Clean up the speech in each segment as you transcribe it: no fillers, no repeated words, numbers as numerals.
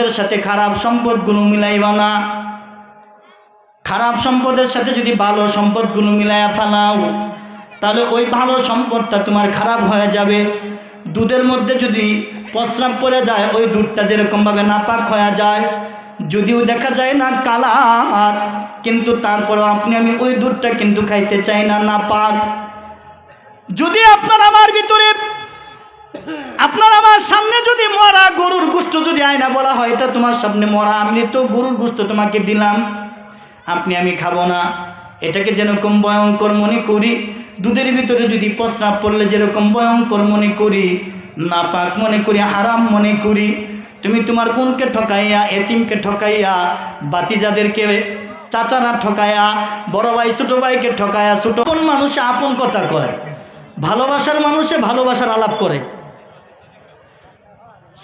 সম্পদের সাথে খারাপ সম্পদগুলো মিলাইবা না। খারাপ সম্পদের সাথে যদি ভালো সম্পদগুলো মিলাইয়া ফেলাও তাহলে ওই ভালো সম্পদটা তোমার খারাপ হয়ে যাবে। দুধের মধ্যে যদি প্রস্রাব পড়ে যায় ওই দুধটা যেরকমভাবে নাপাক হয়ে যায়, যদিও দেখা যায় না কালার, কিন্তু তারপরেও আপনি আমি ওই দুধটা কিন্তু খাইতে চাই না, নাপাক। যদি আপনার আমার ভিতরে, আপনার আমার সামনে যদি মরা গরুর গোশত যদি আয়না বলা হয় এটা তোমার সামনে মরা, আমি তো গরুর গোশত তোমাকে দিলাম, আপনি আমি খাবো না, এটাকে যেরকম ভয়ঙ্কর মনে করি, দুধের ভিতরে যদি প্রস্রাব পড়লে যেরকম ভয়ঙ্কর মনে করি, নাপাক মনে করি, হারাম মনে করি, তুমি তোমার বোনকে ঠকাইয়া, এতিমকে ঠকাইয়া, বাতিজাদেরকে চাচারা ঠকাইয়া, বড় ভাই ছোট ভাইকে ঠকাইয়া, ছোট কোন মানুষে আপন কথা কয়, ভালোবাসার মানুষে ভালোবাসার আলাপ করে।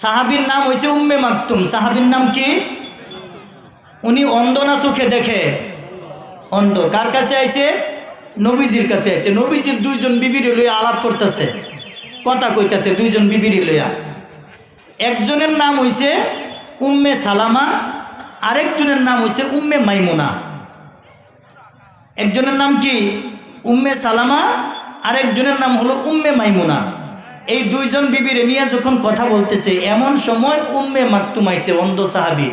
সাহাবীর নাম হয়েছে উম্মে মাকতুম। সাহাবীর নাম কি? উনি অন্ধ না চোখে দেখে? অন্ধ। কার কাছে আইছে? নবীজির কাছে আইছে। নবীজির দুইজন বিবির লইয়া আলাপ করতেছে, কথা কইতেছে দুইজন বিবির লইয়া। একজনের নাম হইছে উম্মে সালামা, আরেকজনের নাম হইছে উম্মে মাইমুনা। একজনের নাম কি? উম্মে সালামা, আরেকজনের নাম হলো উম্মে মাইমুনা। এই দুইজন বিবিরে নিয়ে যখন কথা বলতেছে এমন সময় উম্মে মাকতুম আইছে, অন্ধ সাহাবী।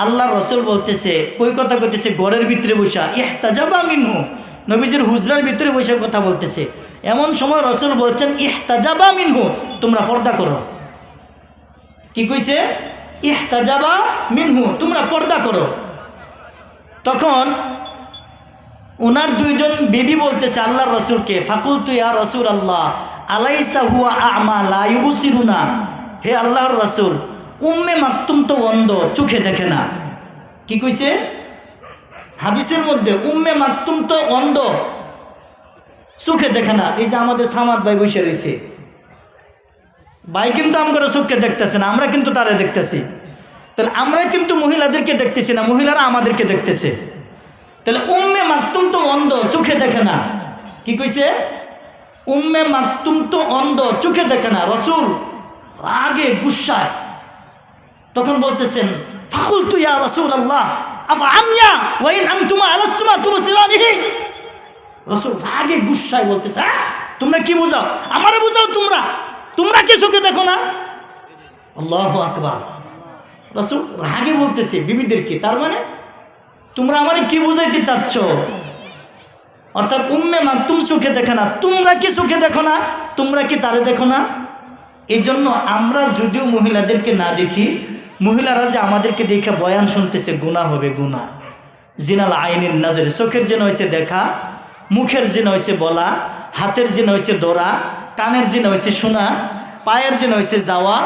আল্লাহর রাসূল বলতেছে, কই কথা কইতেছে? ঘরের ভিতরে বসা, ইহতাজাবা মিনহু, নবীজির হুজরার ভিতরে বসে কথা বলতেছে। এমন সময় রাসূল বলছেন ইহতাজাবা মিনহু, তোমরা পর্দা করো। কি কইছে? ইহতাজাবা মিনহু, তোমরা পর্দা করো। তখন ওনার দুইজন বিবি বলতেছে আল্লাহর রাসূলকে, ফাকুলতু ইয়া রাসূলাল্লাহ আলাইসা হুয়া আ'মা লা ইউবসিরুনা, হে আল্লাহর রাসূল, উম্মে মাকতুম তো অন্ধ, চোখে দেখে না। কি কইছে হাদিসের মধ্যে? উম্মে মাকতুম তো অন্ধ, চোখে দেখে না। এই যে আমাদের সামাদ ভাই বসে রয়েছে, ভাই কিন্তু আমরা চোখে দেখতেছে না, আমরা কিন্তু তারা দেখতেছি। তাহলে আমরা কিন্তু মহিলাদেরকে দেখতেছি না, মহিলারা আমাদেরকে দেখতেছে। তাহলে উম্মে মাকতুম তো অন্ধ, চোখে দেখে না। কি কইছে? উম্মে মাকতুম তো অন্ধ, চোখে দেখে না। রাসূল রাগে গুসায় তখন বলতেছেন, ফাকুলতু ইয়া রাসূলুল্লাহ আফা আময়া ওয়া ইন আনতুমা আলাস্তুমা তুবসিরানিহি। রাসূল রাগে গুসায় বলতেছে, তোমরা কি বুঝাও? আমারে বুঝাও, তোমরা কি চোখে দেখো না? আল্লাহু আকবার। রাসূল রাগে বলতেছে বিবিদেরকে, তার মানে তোমরা আমারে কি বুঝাইতে চাচ্ছ? অর্থাৎ উম্মে মাকতুম চোখে দেখে না, তোমরা কি চোখে দেখো না? তোমরা কি তারে দেখো না? এই জন্য আমরা যদিও মহিলাদেরকে না দেখি, মহিলারা যে আমাদেরকে দেখে বয়ান শুনতেছে, গুনাহ হবে, গুনাহ। জিনাল আইনিন নজরে, চোখের জিনা হয়েছে দেখা, মুখের জিনা হয়েছে বলা, হাতের জিনা হয়েছে ধরা, কানের জিনা হয়েছে শোনা, পায়ের জিনা হয়েছে যাওয়া,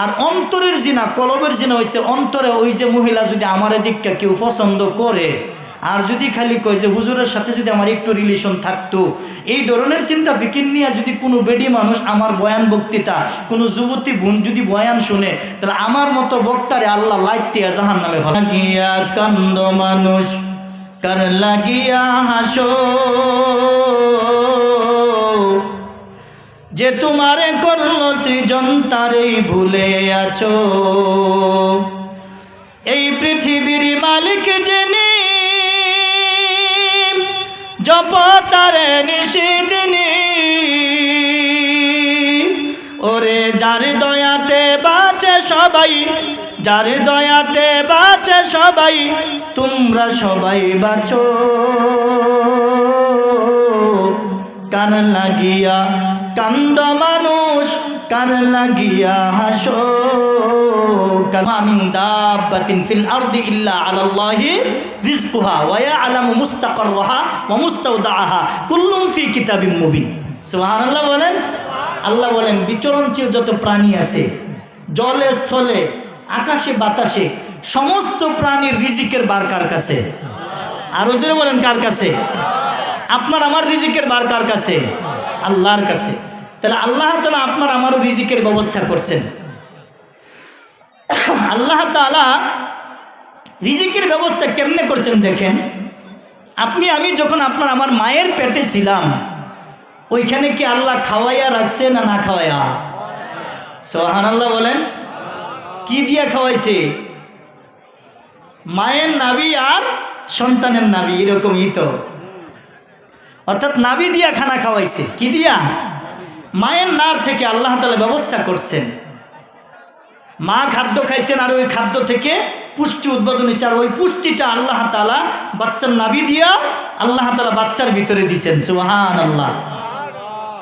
আর অন্তরের জিনা, কলবের জিনা হয়েছে অন্তরে। ওই যে মহিলা যদি আমার দিকটা কেউ পছন্দ করে, আর যদি খালি কয় যে হুজুরের সাথে যদি আমার একটু রিলেশন থাকতো, এই ধরনের চিন্তা ফিকির নিয়ে যদি কোনো বেডি মানুষ আমার বয়ান বক্তৃতা, কোনো যুবতী বোন যদি বয়ান শুনে, তাহলে আমার মতো বক্তারে আল্লাহ লাইট দিয়া জাহান্নামে ফেলে। লাগিয়া কান্দ মানুষ, কার লাগিয়া হাসো, যে তোমারে করলো সৃজন তারেই ভুলে আছো। এই পৃথিবীর মালিক যিনি, জপ তারে নিশিদিনী। ওরে যার দয়াতে বাঁচে সবাই, যার দয়াতে বাঁচে সবাই, তোমরা সবাই বাঁচো। কান লাগিয়া কান্দ মানুষ, কান লাগিয়া হাসো। মা মিন দাব্বাতিন ফিল আরদি ইল্লা আলাল্লাহি রিজকুহা ওয়া ইয়ালামু মুস্তাকাররাহা ওয়া মুস্তাওদাআহা কুল্লুম ফি কিতাবিম মুবিন। সুবহানাল্লাহ বলেন। আল্লাহ বলেন বিচরণশীল যত প্রাণী আছে, জলে স্থলে আকাশে বাতাসে, সমস্ত প্রাণীর রিজিকের বার কার কাছে? আরো জোরে বলেন, কার কাছে? আপনার আমার রিজিকের বার কার কাছে? আল্লাহর কাছে। তাহলে আল্লাহ তাআলা আপনার আমারও রিজিকের ব্যবস্থা করছেন। আল্লাহ তাআলা রিজিকের ব্যবস্থা কেমনে করছেন দেখেন। আপনি আমি যখন আপনার আমার মায়ের পেটে ছিলাম, ওইখানে কি আল্লাহ খাওয়াইয়া রাখছে না না খাওয়াইয়া? সুবহানাল্লাহ বলেন। কি দিয়া খাওয়াইছে? মায়ের নাভি আর সন্তানের নাভি এরকমই তো, অর্থাৎ নাভি দিয়া খানা খাওয়াইছে। কি দিয়া? মায়ের নার থেকে আল্লাহ তাআলা ব্যবস্থা করছেন। মা খাদ্য খাইছেন আর ওই খাদ্য থেকে পুষ্টি উৎপাদন হয়েছে, আর ওই পুষ্টিটা আল্লাহ তাআলা বাচ্চার নাভি দিয়া আল্লাহ তাআলা বাচ্চার ভিতরে দিছেন। সুবহানাল্লাহ।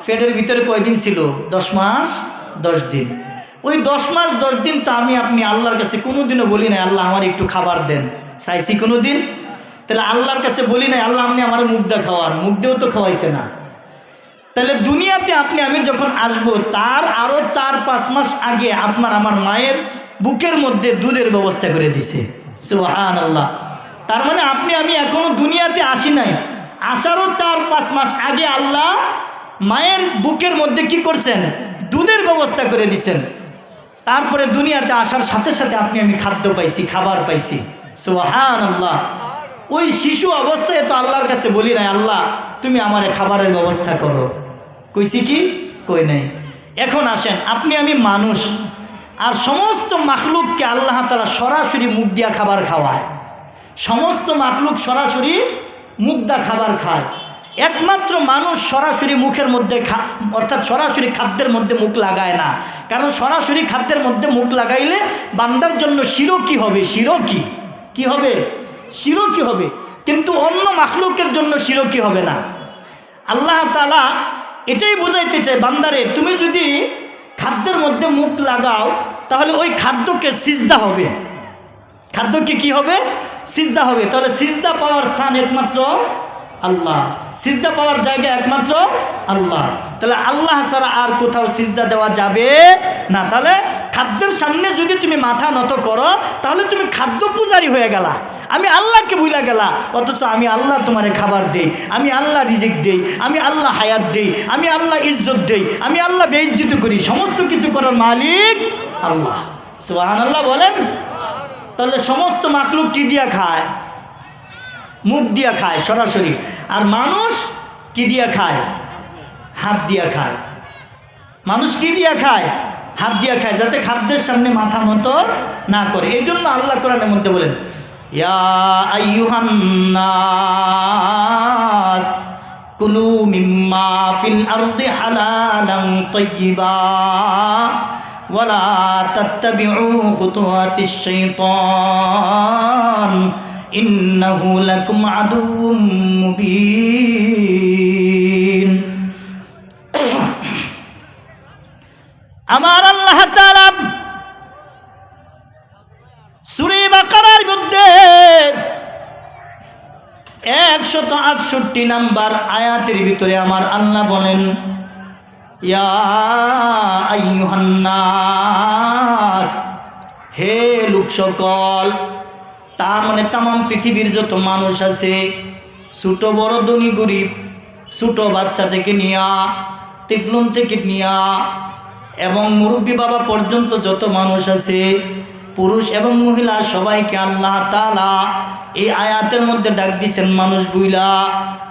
পেটের ভিতরে কয়দিন ছিল? 10 মাস 10 দিন। ওই 10 মাস 10 দিন তো আমি আপনি আল্লাহর কাছে কোনোদিনও বলি নাই আল্লাহ আমার একটু খাবার দেন, চাইছি কোনো দিন? তাহলে আল্লাহর কাছে বলি নাই আল্লাহ আপনি আমার মুখ দা খাওয়ান, মুখ দিয়েও তো খাওয়াইছে না। তাহলে দুনিয়াতে আপনি আমি যখন আসব তার আরও 4-5 মাস আগে আপনার আমার মায়ের বুকের মধ্যে দুধের ব্যবস্থা করে দিছে। সুবহানাল্লাহ। তার মানে আপনি আমি এখনো দুনিয়াতে আসি নাই, আসারও 4-5 মাস আগে আল্লাহ মায়ের বুকের মধ্যে কি করছেন? দুধের ব্যবস্থা করে দিছেন। তারপরে দুনিয়াতে আসার সাথে সাথে আপনি আমি খাদ্য পাইছি, খাবার পাইছি। সুবহানাল্লাহ। ওই শিশু অবস্থায় তো আল্লাহর কাছে বলি নাই আল্লাহ তুমি আমারে খাবারের ব্যবস্থা করো, কইছি কি? কই নাই। এখন আসেন, আপনি আমি মানুষ, আর সমস্ত মাখলুককে আল্লাহ তাআলা সরাসরি মুখ দিয়া খাবার খাওয়ায়। সমস্ত মাখলুক সরাসরি মুখ দিয়া খাবার খায়, একমাত্র মানুষ সরাসরি মুখের মধ্যে অর্থাৎ সরাসরি খাদ্যের মধ্যে মুখ লাগায় না। কারণ সরাসরি খাদ্যের মধ্যে মুখ লাগাইলে বান্দার জন্য শিরকি হবে। শিরকি কি হবে? শিরকি হবে। কিন্তু অন্য মাখলুকের জন্য শিরকি হবে না। আল্লাহ তাআলা এটাই বোঝাইতে চায়, বান্দারে তুমি যদি খাদ্যের মধ্যে মুখ লাগাও তাহলে ওই খাদ্যকে সিজদা হবে। খাদ্যকে কি হবে? সিজদা হবে। তাহলে সিজদা পাওয়ার স্থান একমাত্র আল্লাহ, সিজদা পাওয়ার জায়গা একমাত্র আল্লাহ। তাহলে আল্লাহ ছাড়া আর কোথাও সিজদা দেওয়া যাবে না। তাহলে খাদ্যের সামনে যদি তুমি মাথা নত করো তাহলে তুমি খাদ্য পূজারি হয়ে গেলা, আমি আল্লাহকে ভুলে গেলা। অথচ আমি আল্লাহ তোমারে খাবার দেই, আমি আল্লাহ রিজিক দেই, আমি আল্লাহ হায়াত দেই, আমি আল্লাহ ইজ্জত দেই, আমি আল্লাহ বেইজ্জত করি। সমস্ত কিছু করার মালিক আল্লাহ। সুবহানাল্লাহ বলেন। তাহলে সমস্ত মাখলুক কি দিয়া খায়? মুখ দিয়া খায় সরাসরি। আর মানুষ কি দিয়া খায়? হাত দিয়া খায়। মানুষ কি দিয়া খায়? হাত দিয়া খায়, যাতে খাদ্যের সামনে মাথা মতো না করে। এই জন্য আল্লাহ কোরআনের মধ্যে বলেন, ইয়া আইয়ুহান নাস কুলু মিম্মা ফিল আরদি হালালান তাইয়্যিবা ওয়ালা তাত্তাবিউ খুতুওয়াতিশ শাইতান ইন্নাহু লাকুম আদুউম মুবিন। আমার আল্লাহ তাআলা সূরা বাকারার মধ্যে 168 নম্বর আয়াতের ভিতরে আমার আল্লাহ বলেন, ইয়া আইয়ুহান নাস, হে লোক সকল। তার মানে তাম পৃথিবীর যত মানুষ আছে, ছোট বড় ধনী গরিব, ছোট বাচ্চা থেকে নিয়া টিফলুন থেকে নিয়া এবং মুরব্বী বাবা পর্যন্ত যত মানুষ আছে, পুরুষ এবং মহিলা সবাইকে আল্লাহ তাআলা এই আয়াতের মধ্যে ডাক দিছেন মানুষ বুইলা,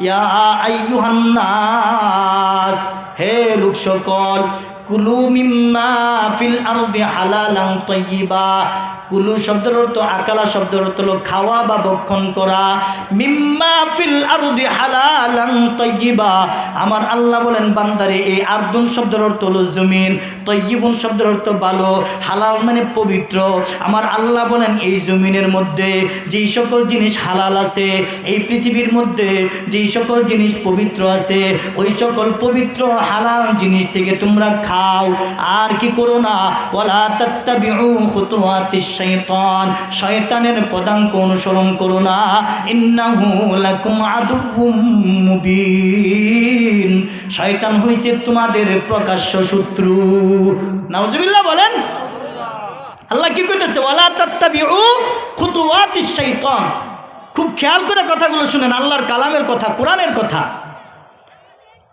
ইয়া আইয়ুহান নাস, হে লোক সকল। কুলু মিম্মা ফিল আরদি হালালান তাইয়্যিবা। কুলু শব্দের অর্থ, আকালা শব্দের অর্থ হলো খাওয়া বা ভক্ষণ করা। মিম্মা ফিল আরদি হালালান তাইয়্যিবা, আমার আল্লাহ বলেন বান্দারে এই আরদুন শব্দের অর্থ হলো জমিন, তাইয়্যিবুন শব্দের অর্থ ভালো, হালাল মানে পবিত্র। আমার আল্লাহ বলেন এই জমিনের মধ্যে যেই সকল জিনিস হালাল আছে, এই পৃথিবীর মধ্যে যেই সকল জিনিস পবিত্র আছে, ওই সকল পবিত্র হালাল জিনিস থেকে তোমরা খাও। আর কি করো না? ওয়ালা তাত্তাবিউ খুতুওয়াতিশ শাইতান, শয়তানের পদাঙ্ক অনুসরণ করো না। ইন্নাহু লাকুম আদুউম মুবিন, শয়তান হইছে তোমাদের প্রকাশ্য শত্রু। নাউজুবিল্লাহ বলেন। আল্লাহ কি কইতেছে? ওয়ালা তাত্তাবিউ খুতুওয়াতিশ শাইতান। খুব খেয়াল করে কথাগুলো শুনেন, আল্লাহর কালামের কথা, কোরআনের কথা।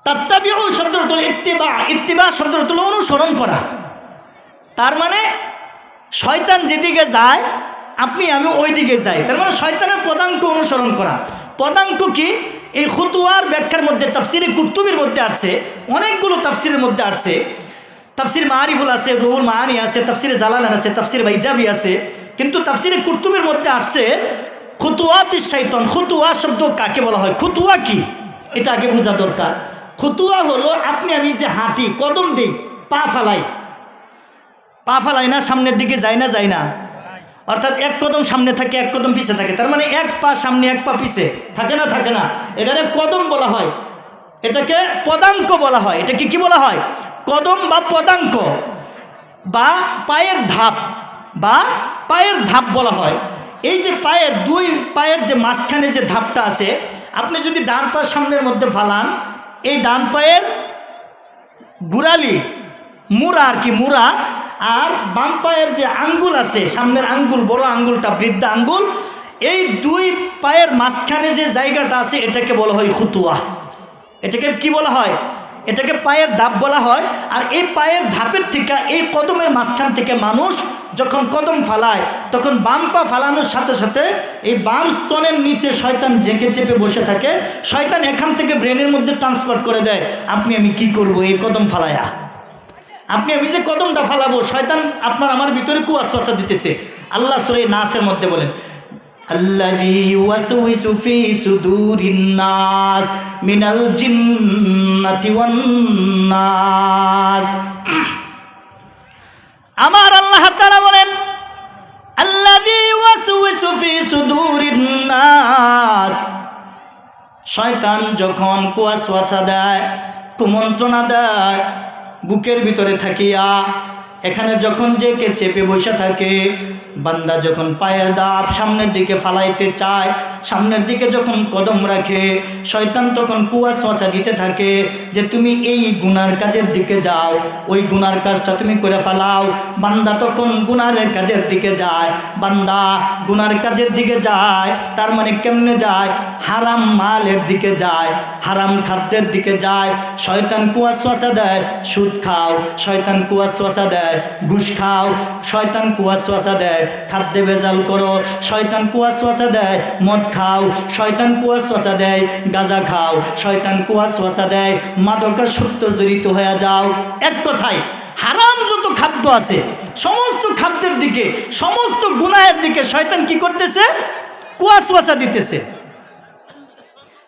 তাত্তাবিউ শব্দের অর্থ ইত্তিবা, ইত্তিবা শব্দের অর্থ অনুসরণ করা। তার মানে শয়তান যেদিকে যায় আপনি আমি ওই দিকে যাই, তার মানে শয়তানের পদাঙ্ক অনুসরণ করা। পদাঙ্ক কি? এই খুতুয়ার ব্যাখ্যার মধ্যে তাফসিরে কুতুবির মধ্যে আসছে, অনেকগুলো তাফসিরের মধ্যে আসছে। তাফসির মারিফুল আছে, রুহুল মাআনি আছে, তাফসিরে জালালান আছে, তাফসির বাইজাবি আছে, কিন্তু তাফসিরে কুরতুবের মধ্যে আসছে খুতুয়াতিশ শাইতান। খুতুয়া শব্দ কাকে বলা হয়, খুতুয়া কি এটা আগে বোঝা দরকার। খুতুয়া হলো আপনি আমি যে হাঁটি, কদম দিই, পা ফালাই না, সামনের দিকে যায় না, অর্থাৎ এক কদম সামনে থাকে এক কদম পিছে থাকে, তার মানে এক পা সামনে এক পা পিছে থাকে না, এটাকে কদম বলা হয়, এটাকে পদাঙ্ক বলা হয়। এটাকে কি বলা হয়, কদম বা পদাঙ্ক বা পায়ের ধাপ বলা হয়। এই যে পায়ের দুই পায়ের যে মাঝখানে যে ধাপটা আছে, আপনি যদি ডান পা সামনের মধ্যে ফালান, এই ডান পায়ের গুড়ালি মুড়া আর বাম পায়ের যে আঙ্গুল আছে, সামনের আঙ্গুল, বড় আঙ্গুলটা, বৃদ্ধা আঙ্গুল, এই দুই পায়ের মাঝখানে যে জায়গাটা আছে এটাকে বলা হয় খুতুয়া। এটাকে কি বলা হয়, এটাকে পায়ের ধাপ বলা হয়। আর এই পায়ের ধাপের থেকে, এই কদমের মাঝখান থেকে মানুষ যখন কদম ফালায়, তখন বাম পা ফালানোর সাথে সাথে এই বাম স্তনের নিচে শয়তান ঝেঁকে চেপে বসে থাকে। শয়তান এখান থেকে ব্রেনের মধ্যে ট্রান্সফার করে দেয়, আপনি আমি কি করব এই কদম ফালায়া, আপনি আমি যে কদমটা ফালাবো, শয়তান আপনার আমার ভিতরে কুয়াশা দিতেছে। আল্লাহ সূরা নাসের মধ্যে বলেন, আল্লাযী ইউওয়াসওয়িসু ফী সুদুরিন নাস মিনাল জিন্নাতি ওয়ান নাস। আমার আল্লাহ তাআলা বলেন, আল্লাযী ইউওয়াসওয়িসু ফী সুদুরিন নাস, শয়তান যখন কুয়াশা দেয়, কুমন্ত্রণা দেয় বুকের ভিতরে থাকিয়া, এখানে যখন যে কে চেপে বসে থাকে, বান্দা যখন পায়ের ধাপ সামনের দিকে ফালাইতে চায়, সামনের দিকে যখন কদম রাখে, শয়তান তখন কুয়াশা দিতে থাকে যে তুমি এই গুনার কাজের দিকে যাও, ওই গুনার কাজটা তুমি করে ফেলাও। বান্দা তখন গুনার কাজের দিকে যায়, বান্দা গুনার কাজের দিকে যায়, তার মানে কেমনে যায়, হারাম মালের দিকে যায়, হারাম খাদ্যের দিকে যায়। শয়তান কুয়াশা দেয় সুদ খাও, শয়তান কুয়াশা দেয় ঘুষ খাও, শয়তান কুয়াশা দেয় খাদ্যে ভেজাল করো, শয়তান কুয়াশা দেয় মদ খাও, শয়তান কুয়াশা দেয় গাঁজা খাও, শয়তান কুয়াশা দেয় মাদকাসক্ত জড়িত হয়ে যাও। এক কথায় হারাম যত খাদ্য আছে সমস্ত খাদ্যের দিকে, সমস্ত গুনাহের দিকে শয়তান কি করতেছে, কুয়াশা দিতেছে।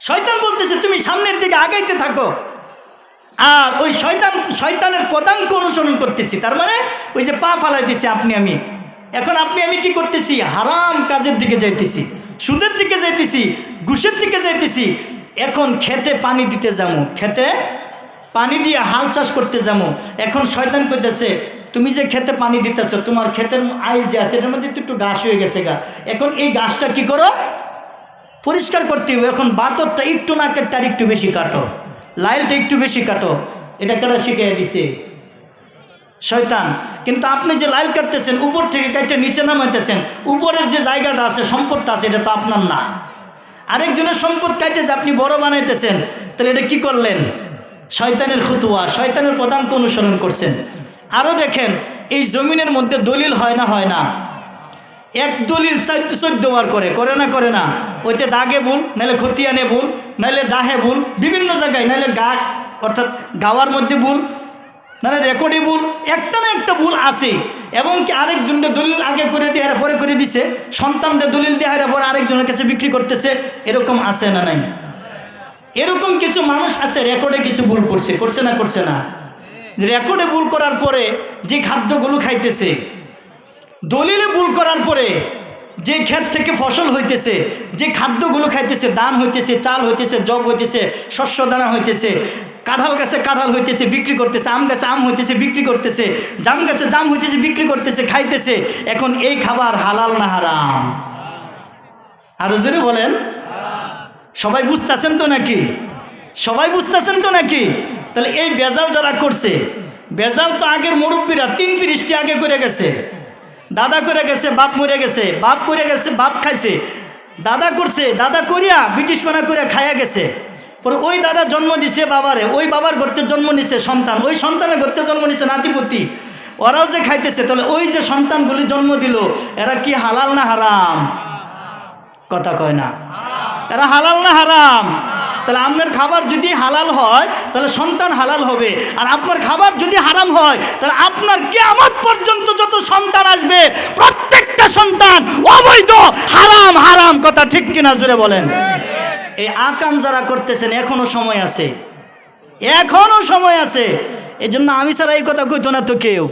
শয়তান বলতেছে তুমি সামনের দিকে আগাইতে থাকো, আর ওই শয়তানের পদাঙ্ক অনুসরণ করতেছি। তার মানে ওই যে পা ফালাইতেছি আপনি আমি, এখন আপনি আমি কি করতেছি, হারাম কাজের দিকে যাইতেছি, সুদের দিকে যাইতেছি, ঘুষের দিকে যাইতেছি। এখন খেতে পানি দিতে যাবো, খেতে পানি দিয়ে হাল চাষ করতে যাবো। এখন শয়তান কইতেছে তুমি যে খেতে পানি দিতেছ, তোমার ক্ষেতের আইল যে আছে এটার মধ্যে একটু ঘাস হয়ে গেছে গা, এখন এই ঘাসটা কি করো, পরিষ্কার করতে হবে। এখন বাতরটা একটু নাকেরটা একটু বেশি কাটো, লাইলটা একটু বেশি কাটো। এটা কাটা শিখিয়ে দিছে শয়তান। কিন্তু আপনি যে লাইল কাটতেছেন, উপর থেকে কাটতে নিচে নামাইতেছেন, উপরের যে জায়গাটা আছে, সম্পদটা আছে, এটা তো আপনার না, আরেকজনের সম্পদ কাটে যে আপনি বড় বানাইতেছেন। তাহলে এটা কি করলেন, শয়তানের খুতুয়া, শয়তানের পদাঙ্ক অনুসরণ করছেন। আরও দেখেন এই জমিনের মধ্যে দলিল হয় না, এক দলিল 14 বার করে না, ওইতে দাগে ভুল, নাহলে খতিয়ানে ভুল, নাহলে দাহে ভুল, বিভিন্ন জায়গায়, নাহলে অর্থাৎ গাওয়ার মধ্যে ভুল, নাহলে রেকর্ডে ভুল, একটা না একটা ভুল আছে। এবং কি আরেকজনের দলিল আগে করে দিয়ে পরে করে দিছে, সন্তানদের দলিল দিয়ে পরে আরেকজনের কাছে বিক্রি করতেছে, এরকম আছে না নাই? এরকম কিছু মানুষ আছে রেকর্ডে কিছু ভুল করছে না, রেকর্ডে ভুল করার পরে যে খাদ্যগুলো খাইতেছে, দলিলে ভুল করার পরে যে ক্ষেত থেকে ফসল হইতেছে, যে খাদ্যগুলো খাইতেছে, ধান হইতেছে, চাল হইতেছে, জব হইতেছে, শস্য দানা হইতেছে, কাঁঠাল গাছে কাঁঠাল হইতেছে বিক্রি করতেছে, আম গাছে আম হইতেছে বিক্রি করতেছে, জাম গাছে জাম হইতেছে বিক্রি করতেছে, খাইতেছে। এখন এই খাবার হালাল না হারাম? আরো জোরে বলেন। সবাই বুঝতেছেন তো নাকি? তাহলে এই বেজাল যারা করছে, বেজাল তো আগের মুরব্বীরা 3 ফিরিস্টি আগে করে গেছে, দাদা করে গেছে, বাপ মরে গেছে, বাপ করে গেছে, বাপ খাইছে, দাদা করছে, দাদা করিয়া ব্রিটিশ মানা করে খাইয়া গেছে। পরে ওই দাদা জন্ম দিছে বাবারে, ওই বাবার গর্তে জন্ম নিছে সন্তান, ওই সন্তানের গর্তে জন্ম নিছে নাতিপুতি, ওরাও যে খাইতেছে। তাহলে ওই যে সন্তানগুলি জন্ম দিল, এরা কি হালাল না হারাম? কথা কয় না, এরা হালাল না হারাম? তাহলে আপনার খাবার যদি হালাল হয় তাহলে সন্তান হালাল হবে, আর আপনার খাবার যদি হারাম হয় তাহলে আপনার কিয়ামত পর্যন্ত যত সন্তান আসবে প্রত্যেকটা সন্তান অবৈধ, হারাম হারাম। কথা ঠিক কিনা জোরে বলেন। এই আকাম যারা করতেছেন এখনো সময় আছে, এখনো সময় আছে। এই জন্য আমি ছাড়া এই কথা কইতো না তো কেউ।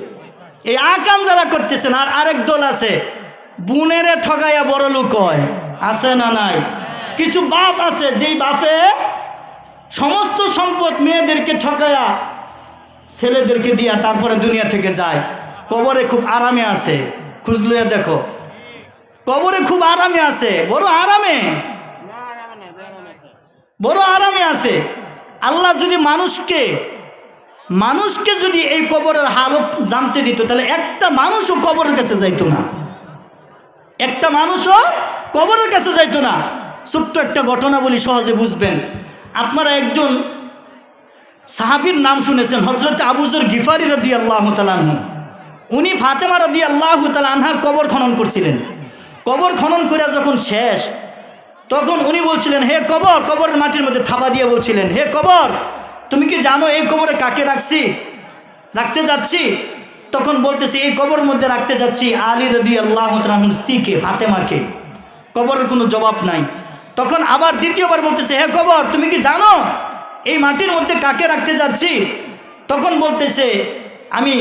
এই আকাম যারা করতেছেন, আর আরেক দল আছে বুনেরে ঠগাইয়া বড় লোক হয়, আছে না নাই? কিছু বাপ আছে যেই বাপে সমস্ত সম্পদ মেয়েদেরকে ঠকায়া ছেলেদেরকে দিয়া তারপরে দুনিয়া থেকে যায়, কবরে খুব আরামে আছে। খুঁজলে দেখো, কবরে খুব আরামে আছে, বড় আরামে, বড় আরামে আছে। আল্লাহ যদি মানুষকে যদি এই কবরের হালত জানতে দিত তাহলে একটা মানুষও কবরের কাছে যাইতো না, একটা মানুষও কবরের কাছে যাইতো না। ছোট্ট একটা ঘটনা বলি, সহজে বুঝবেন। আপনারা একজন সাহাবীর নাম শুনেছেন, হযরত আবু যর গিফারি রাদিয়াল্লাহু তাআলা আনহু। উনি ফাতেমা রাদিয়াল্লাহু তাআলা আনহার কবর খনন করছিলেন। কবর খনন করে যখন শেষ, তখন উনি বলছিলেন, হে কবর, কবরের মাটির মধ্যে থাবা দিয়ে বলছিলেন, হে কবর, তুমি কি জানো এই কবরে কাকে রাখতে যাচ্ছি? তখন বলতেছি, এই কবরের মধ্যে রাখতে যাচ্ছি আলী রাদিয়াল্লাহু তাআলা আনহুর স্ত্রীকে, ফাতেমাকে। কবরের কোনো জবাব নাই। তখন আবার দ্বিতীয়বার বলতেছে, হে কবর, তুমি কি জানো এই মাটির মধ্যে কাকে রাখতে যাচ্ছি? তখন বলতেছে, আমি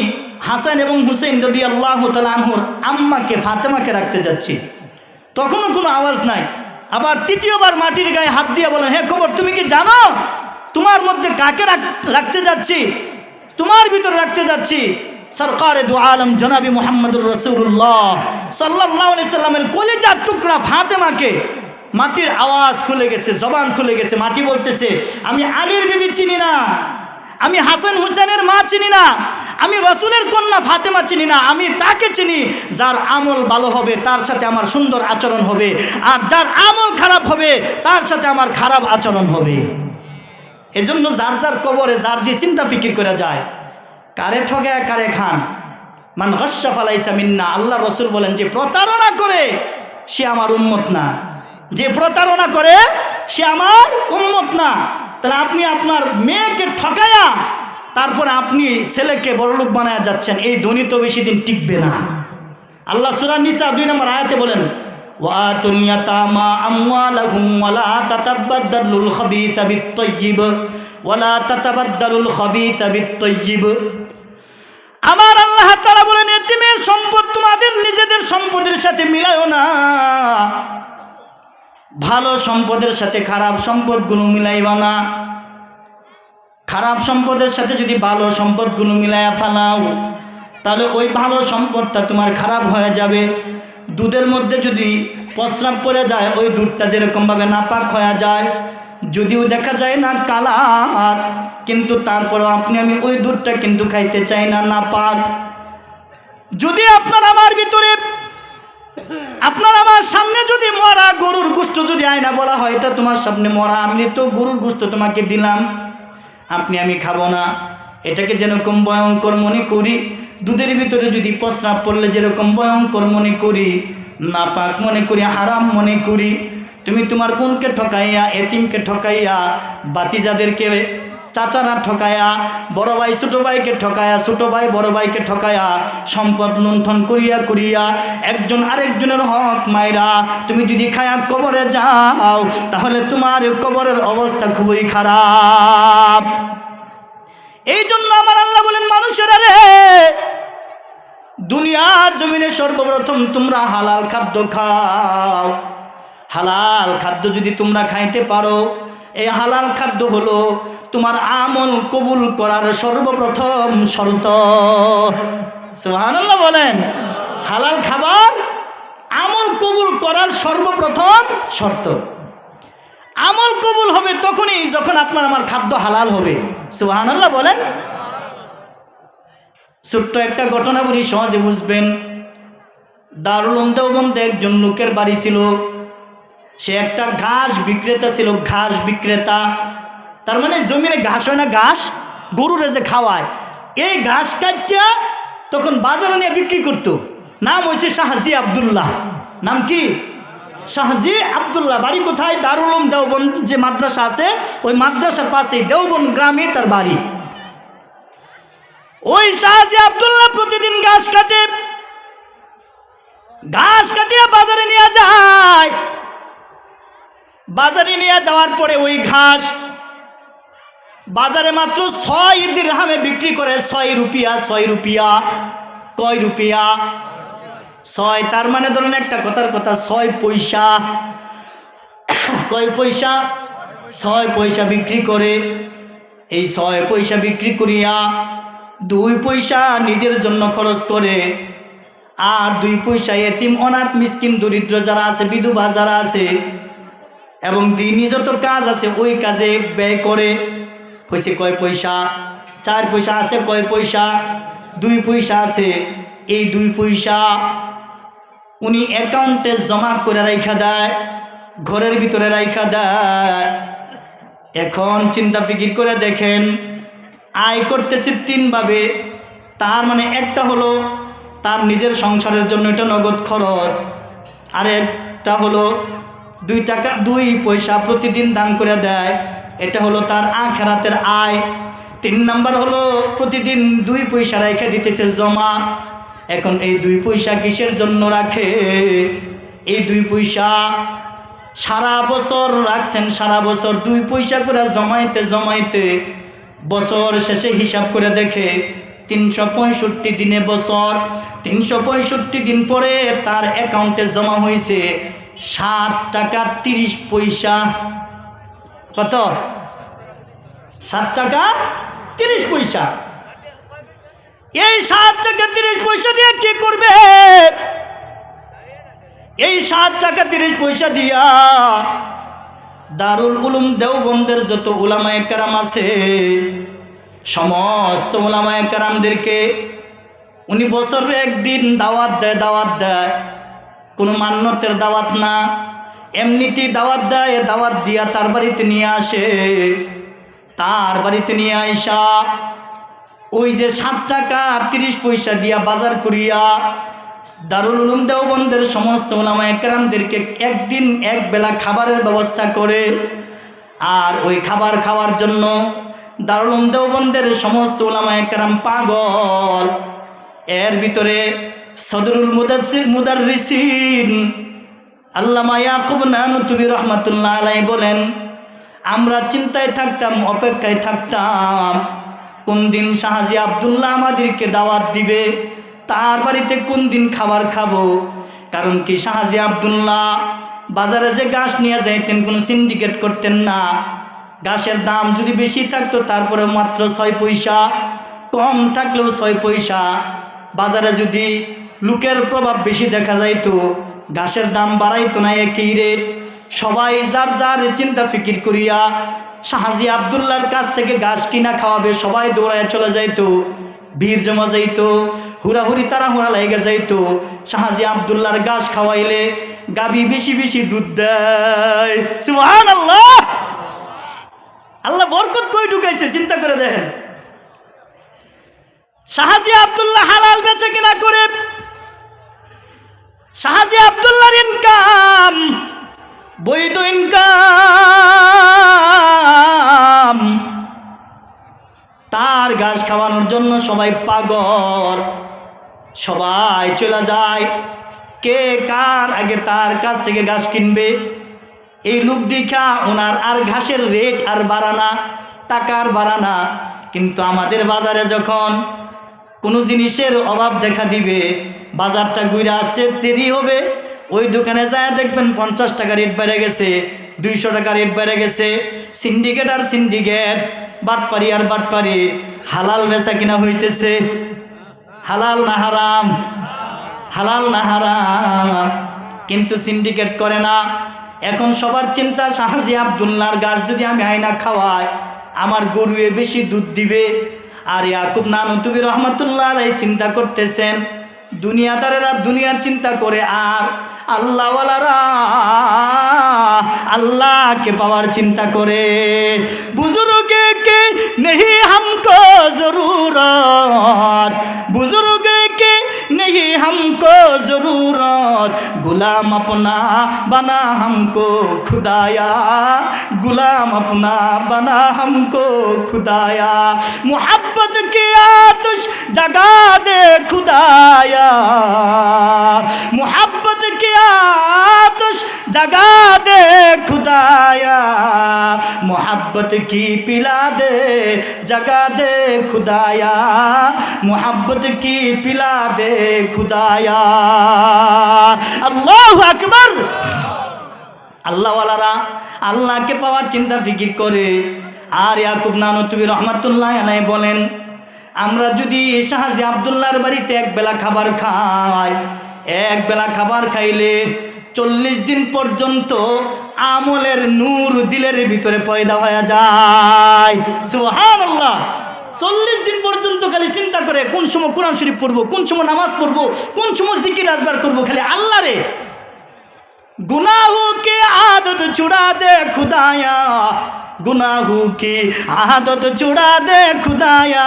হাসান এবং হুসেন রাদিয়াল্লাহু তাআলা আনহুর আম্মাকে, ফাতেমাকে রাখতে যাচ্ছি। তখনও কোনো আওয়াজ নাই। আবার তৃতীয়বার মাটির গায়ে হাত দিয়ে বলেন, হে কবর, তুমি কি জানো তোমার মধ্যে কাকে রাখতে যাচ্ছি? তোমার ভিতরে রাখতে যাচ্ছি সরকারে দু আলম জনাবি মুহাম্মদুর রাসূলুল্লাহ সাল্লাল্লাহু আলাইহি সাল্লামের কলিজার টুকরা ফাতেমাকে। মাটির আওয়াজ খুলে গেছে, জবান খুলে গেছে। মাটি বলতেছে, আমি আলীর বিবি চিনি না, আমি হাসান হুসেনের মা চিনি না, আমি রসুলের কন্যা ফাতেমা চিনি না। আমি তাকে চিনি যার আমল ভালো হবে তার সাথে আমার সুন্দর আচরণ হবে, আর যার আমল খারাপ হবে তার সাথে আমার খারাপ আচরণ হবে। এজন্য যার যার কবরে যার যে চিন্তা ফিকির করে যায়, কারে ঠগায় কারে খান। মান গাশশা ফালাইসা মিন্না। আল্লাহ রসুল বলেন, যে প্রতারণা করে সে আমার উম্মত না, যে প্রতারণা করে সে আমার উম্মত না। তাহলে আপনি আপনার মেয়েকে ঠকায়া তারপরে আপনি ছেলেকে বড়লোক বানায়া যাচ্ছেন, এই ধনী তো বেশি দিন টিকবে না। আল্লাহ সূরা নিসা 2 নম্বর আয়াতে বলেন, ওয়াতুল ইয়াতামা আমওয়ালাহুম ওয়ালা তাতাবাদদালুল খাবিসা বিত-তাইয়্যিব ওয়ালা তাতাবাদদালুল খাবিসা বিত-তাইয়্যিব। আমার আল্লাহ তাআলা বলেন, এতিমের সম্পদ তোমাদের নিজেদের সম্পদের সাথে মিলায়ও না, ভালো সম্পদের সাথে খারাপ সম্পদগুলো মিলাইবা না। খারাপ সম্পদের সাথে যদি ভালো সম্পদগুলো মিলাইয়া ফেলাও তাহলে ওই ভালো সম্পদটা তোমার খারাপ হয়ে যাবে। দুধের মধ্যে যদি প্রস্রাব পড়ে যায়, ওই দুধটা যেরকমভাবে নাপাক হয়ে যায়, যদিও দেখা যায় না কালার, কিন্তু তারপরেও আপনি আমি ওই দুধটা কিন্তু খাইতে চাই না, নাপাক। যদি আপনার আমার ভিতরে, আপনার আমার সামনে যদি মরা গরুর গোশত যদি আয়না বলা হয়, এটা তোমার সামনে মরা, আমি তো গরুর গোশত তোমাকে দিলাম, আপনি আমি খাবো না, এটাকে যেরকম ভয়ঙ্কর মনে করি, দুধের ভিতরে যদি প্রস্রাব পড়লে যেরকম ভয়ঙ্কর মনে করি, নাপাক মনে করি, হারাম মনে করি, তুমি তোমার বোনকে ঠকাইয়া, এতিমকে ঠকাইয়া, বাতিজাদেরকে, চাচারা ঠকায়া, বড় ভাই ছোট ভাইকে ঠকায়া, ছোট ভাই বড় ভাইকে ঠকায়া, সম্পদ লুণ্ঠন করিয়া করিয়া একজন আরেকজনের হক মাইরা তুমি যদি খায়া কবরে যাও, তাহলে তোমার কবরের অবস্থা খুবই খারাপ। এই জন্য আমার আল্লাহ বলেন, মানুষেরা রে, দুনিয়ার জমিনে সর্বপ্রথম তোমরা হালাল খাদ্য খাও। হালাল খাদ্য যদি তোমরা খাইতে পারো, এই হালাল খাদ্য হলো তোমার আমল কবুল করার সর্বপ্রথম শর্ত। সুবহানাল্লাহ বলেন। হালাল খাবার আমল কবুল করার সর্বপ্রথম শর্ত। আমল কবুল হবে তখনই যখন আপনার আমার খাদ্য হালাল হবে। সুবহানাল্লাহ বলেন। ছোট্ট একটা ঘটনা বলি, সহজে বুঝবেন। দারুল উলুম দেওবন্দে একজন লোকের বাড়ি ছিল, সে একটা ঘাস বিক্রেতা ছিল, ঘাস বিক্রেতা। তার মানে জমিনে ঘাস হয় না, ঘাস গরুরে যে খাওয়ায়, এই ঘাস কাটিয়া তখন বাজারে নিয়ে বিক্রি করতো। নাম হয়েছে শাহ হাজী আব্দুল্লাহ। নাম কি? শাহজি আব্দুল্লাহ। বাড়ি কোথায়? দারুল উলুম দেওবন্দ যে মাদ্রাসা আছে ওই মাদ্রাসার পাশেই দেওবন্দ গ্রামে তার বাড়ি। ওই শাহজি আব্দুল্লাহ প্রতিদিন ঘাস কাটে, ঘাস কাটিয়ে বাজারে নিয়ে যায়। বাজারে নিয়ে যাওয়ার পরে ওই ঘাস বাজারে মাত্র 6 দিরহামে বিক্রি করে। 6 রুপিয়া। 6 রুপিয়া। কয় রুপিয়া? 6। তার মানে ধরুন একটা কথার কথা 6 পয়সা। কয় পয়সা? 6 পয়সা বিক্রি করে। এই 6 পয়সা বিক্রি করিয়া 2 পয়সা নিজের জন্য খরচ করে, আর 2 পয়সা এতিম অনাথ মিসকিন দরিদ্র যারা আছে, বিধবা যারা আছে এবং দিনই যত কাজ আছে ওই কাজে ব্যয় করে। হয়েছে কয় পয়সা? 4 পয়সা আছে। কয় পয়সা? 2 পয়সা আছে। এই 2 পয়সা উনি অ্যাকাউন্টে জমা করে রাইখা দেয়, ঘরের ভিতরে রাইখা দেয়। এখন চিন্তা ফিকির করে দেখেন, আয় করতেছে 3 ভাবে। তার মানে একটা হলো তার নিজের সংসারের জন্য, এটা নগদ খরচ। আর একটা হলো 2 টাকা 2 পয়সা প্রতিদিন দান করে দেয়, এটা হলো তার আখিরাতের আয়। 3 নাম্বার হলো প্রতিদিন 2 পয়সা রেখে দিতেছে জমা। এখন এই 2 পয়সা কিসের জন্য রাখে? এই 2 পয়সা সারা বছর রাখছেন, সারা বছর 2 পয়সা করে জমাইতে জমাইতে বছর শেষে হিসাব করে দেখে 365 দিনে বছর, 365 দিন পরে তার অ্যাকাউন্টে জমা হয়েছে 7 টাকা 30 পয়সা। কত? 7 টাকা 30 পয়সা। এই 7 টাকা 30 পয়সা দিয়ে কি করবে? এই 7 টাকা 30 পয়সা দিয়া দারুল উলুম দেওবন্দের যত উলামায়ে কেরাম আছে সমস্ত উলামায়ে কেরামদেরকে উনি বছরে একদিন দাওয়াত দেয়। দাওয়াত দেয় কোনো মান্যতের দাওয়াত না, এমনিতেই দাওয়াত দেয়। দাওয়াত দিয়া তার বাড়িতে নিয়ে আসে। তার বাড়িতে নিয়ে আইসা ওই যে 7 টাকা 30 পয়সা দিয়া বাজার করিয়া দারুল উলুম দেওবন্দের সমস্ত উলামায়ে কেরামদেরকে একদিন এক বেলা খাবারের ব্যবস্থা করে। আর ওই খাবার খাওয়ার জন্য দারুল উলুম দেওবন্দের সমস্ত উলামায়ে কেরাম পাগল। এর ভিতরে সদরুল মুদাররিসিন আল্লামা ইয়াকুব নানুতুবি রহমাতুল্লাহ আলাইহি বলেন, আমরা চিন্তায় থাকতাম, অপেক্ষায় থাকতাম কোন দিন শাহজি আব্দুল্লাহ আমাদেরকে দাওয়াত দিবে, তার বাড়িতে কোন দিন খাবার খাবো। কারণ কি শাহজি আব্দুল্লাহ বাজারে যে ঘাস নিয়ে যাইতেন কোনো সিন্ডিকেট করতেন না। ঘাসের দাম যদি বেশি থাকতো তারপরে মাত্র 6 পয়সা, কম থাকলেও 6 পয়সা। বাজারে যদি লোকের প্রভাব বেশি দেখা যাইতো ঘাসের দাম বাড়াইতো না, একই রেট। সবাই যার যার চিন্তা ফিকির করিয়া শাহজি আব্দুল্লাহর কাছ থেকে ঘাস কিনা খাওয়াবে, সবাই দৌড়ায় চলে যাইতো, ভিড় জমা যাইতো, হুড়াহুড়ি তাড়াহুড়া লেগে যাইতো। শাহজি আব্দুল্লাহর ঘাস খাওয়াইলে গাবি বেশি বেশি দুধ দেয়। সুবহানাল্লাহ! আল্লাহ বরকত কই ঢুকাইছে চিন্তা করে দেখেন। শাহজি আব্দুল্লাহ হালাল বেচে কিনা করে শাহজি আব্দুল্লাহর ইনকাম, বৈধ ইনকাম। তার ঘাস খাওয়ানোর জন্য সবাই পাগল, সবাই চলে যায়। কে কার আগে তার কাছ থেকে ঘাস কিনবে এই লোক দেখা ওনার আর ঘাসের রেট আর বাড়ানা, টাকার বাড়ানা। কিন্তু আমাদের বাজারে যখন কোনো জিনিসের অভাব দেখা দিবে, বাজারটা ঘুরে আসতে দেরি হবে, ওই দোকানে যায় দেখবেন 50 টাকা রেট বেড়ে গেছে, 200 টাকা রেট বেড়ে গেছে। সিন্ডিকেট আর সিন্ডিকেট, বাটপারি আর বাটপারি। হালাল বেচা কিনা হইতেছে, হালাল না হারাম? হালাল না হারাম? কিন্তু সিন্ডিকেট করে না। এখন সবার চিন্তা শাহজি আব্দুল্লাহর ঘাস যদি আমি আয়না খাওয়াই আমার গরুয়ে বেশি দুধ দিবে। আর ইয়াকুব নানুতুবি রহমাতুল্লাহ আলাইহি চিন্তা করতেছেন দুনিয়াদারেরা দুনিয়ার চিন্তা করে, আর আল্লাহওয়ালারা আল্লাহকে পাওয়ার চিন্তা করে। বুজুর্গে কে নেহি হামকো জরুরত, বুজুর্গে কে नहीं हमको जरूरत, गुलाम गुलाम अपना बना हमको खुदाया, गुलाम अपना बना हमको खुदाया, मोहब्बत की आतिश जगा दे खुदाया, मोहब्बत की आतिश जगा दे खुदाया, मोहब्बत की पिला दे जगा दे खुदाया, मोहब्बत की पिला दे खुदाया। আল্লাহু আকবার। আল্লাহওয়ালারা আল্লাহকে পাওয়ার চিন্তা ফিকির করে। আর ইয়াকুব নানতুবি রহমাতুল্লাহ আলাইহি বলেন, আমরা যদি শাহজি আব্দুল্লাহর বাড়িতে এক বেলা খাবার খাই, এক বেলা খাবার খাইলে 40 দিন পর্যন্ত আমলের নূর দিলের ভিতরে পয়দা হয়ে যায়। সুবহানাল্লাহ। 40 দিন পর্যন্ত খালি চিন্তা করে কোন সময় কোরআন শরীফ পড়বো, কোন সময় নামাজ পড়বো, কোন সময় জিকির আজবার করবো, খালি আল্লাহ রে। गुनाहों की आदत छुड़ा दे खुदाया, गुनाहों की आदत छुड़ा दे खुदाया,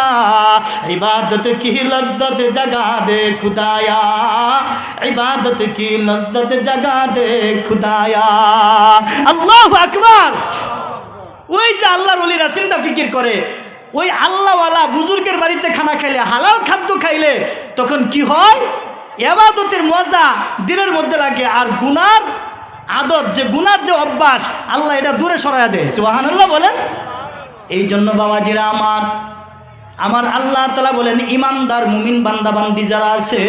इबादत की लज्जत जगा दे खुदाया, इबादत की लज्जत जगा दे खुदाया। अल्लाहु अकबर। ওই যে আল্লাহর ওলিরা চিন্তা ফিকির করে, ওই আল্লাহওয়ালা বুজুর্গের বাড়িতে খানা খাইলে, হালাল খাদ্য খাইলে তখন কি হয়, ইবাদতের মজা দিলের মধ্যে লাগে, আর গুনার আদত, যে গুনার যে অভ্যাস, আল্লাহ এটা দূরে সরাইয়া দেয়। সুবহানাল্লাহ বলেন। এই জন্য বাবাজিরা আমার আল্লাহ তাআলা বলেন, ইমানদার মুমিন বান্দা বান্দি যারা আছে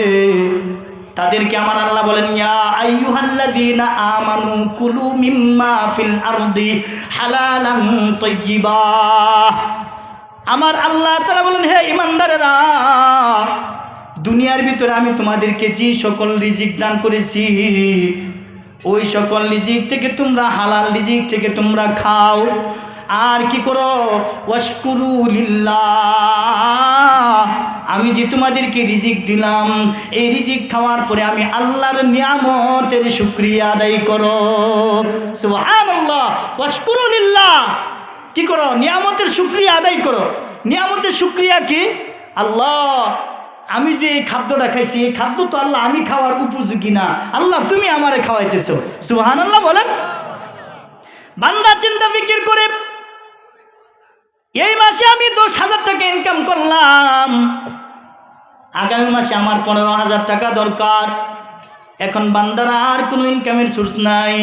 তাদেরকে আমার আল্লাহ বলেন, ইয়া আইয়ুহাল্লাযীনা আমানু কুলু মিম্মা ফিল আরদি হালালান তাইয়্যিবা। আমার আল্লাহ তাআলা বলেন, হে ইমানদারেরা, দুনিয়ার ভিতরে আমি তোমাদেরকে যে সকল রিজিক দান করেছি, ওই সকল রিজিক থেকে তোমরা, হালাল রিজিক থেকে তোমরা খাও। আর কি করো, ওয়াশকুরু লিল্লাহ, আমি যে তোমাদেরকে রিজিক দিলাম, এই রিজিক খাওয়ার পরে আমি আল্লাহর নিয়ামতের শুকরিয়া আদায় করো। সুবহানাল্লাহ। ওয়াশকুরু লিল্লাহ, কি করো, নিয়ামতের শুকরিয়া আদায় করো। নিয়ামতের শুকরিয়া কি, আল্লাহ আমি যে এই খাদ্যটা খাইছি, এই খাদ্য তো আল্লাহ আমি খাওয়ার উপযোগী না, আল্লাহ তুমি আমারে খাওয়াইতেছো। সুবহানাল্লাহ বলেন। বান্দা চিন্তা ফিকির করে, এই মাসে আমি 10,000 টাকা ইনকাম করলাম, আগামী মাসে আমার 15,000 টাকা দরকার। এখন বান্দার আর কোনো ইনকামের সোর্স নাই।